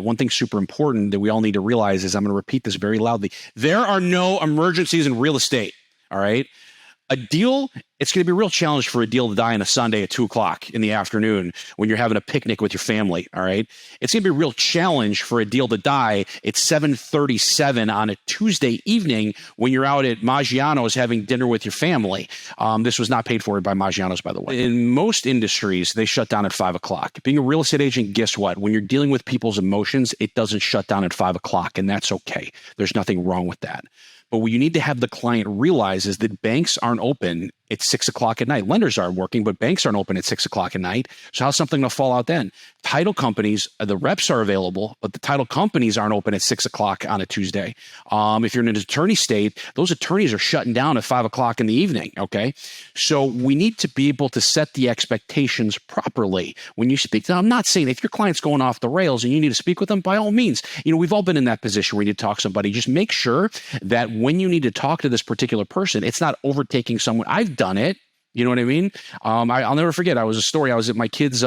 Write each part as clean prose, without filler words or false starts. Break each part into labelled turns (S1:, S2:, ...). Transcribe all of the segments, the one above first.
S1: one thing super important that we all need to realize is, I'm going to repeat this very loudly. There are no emergencies in real estate. All right. A deal, it's going to be a real challenge for a deal to die on a Sunday at 2:00 in the afternoon when you're having a picnic with your family. All right. It's going to be a real challenge for a deal to die at 7:37 on a Tuesday evening when you're out at Maggiano's having dinner with your family. This was not paid for by Maggiano's, by the way. In most industries, they shut down at 5:00. Being a real estate agent, guess what? When you're dealing with people's emotions, it doesn't shut down at 5:00, and that's okay. There's nothing wrong with that. But what you need to have the client realize is that banks aren't open at 6:00 at night. Lenders are working, but banks aren't open at 6:00 at night. So how's something going to fall out then? Title companies, the reps are available, but the title companies aren't open at 6:00 on a Tuesday. If you're in an attorney state, those attorneys are shutting down at 5:00 in the evening. Okay. So we need to be able to set the expectations properly when you speak to them. I'm not saying if your client's going off the rails and you need to speak with them, by all means, we've all been in that position where you need to talk to somebody. Just make sure that when you need to talk to this particular person, it's not overtaking someone. I've done it. You know what I mean? I'll never forget. I was at my kid's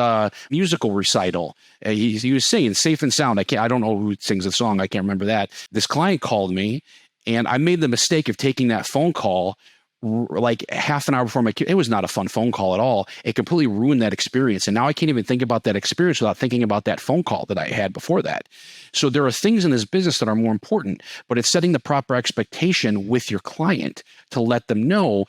S1: musical recital. He was singing Safe and Sound. I don't know who sings the song. I can't remember that. This client called me, and I made the mistake of taking that phone call like half an hour before my kid. It was not a fun phone call at all. It completely ruined that experience. And now I can't even think about that experience without thinking about that phone call that I had before that. So there are things in this business that are more important, but it's setting the proper expectation with your client to let them know,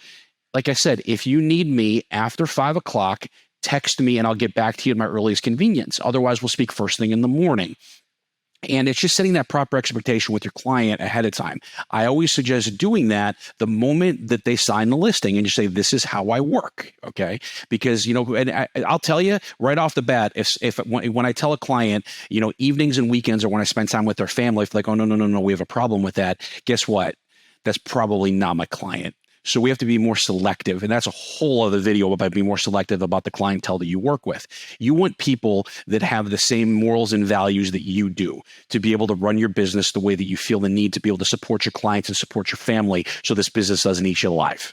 S1: like I said, if you need me after 5:00, text me and I'll get back to you at my earliest convenience. Otherwise, we'll speak first thing in the morning. And it's just setting that proper expectation with your client ahead of time. I always suggest doing that the moment that they sign the listing and you say, this is how I work. Okay. Because, and I'll tell you right off the bat, when I tell a client, evenings and weekends are when I spend time with their family, if like, oh, no, we have a problem with that. Guess what? That's probably not my client. So we have to be more selective. And that's a whole other video about being more selective about the clientele that you work with. You want people that have the same morals and values that you do to be able to run your business the way that you feel the need to be able to support your clients and support your family so this business doesn't eat you alive.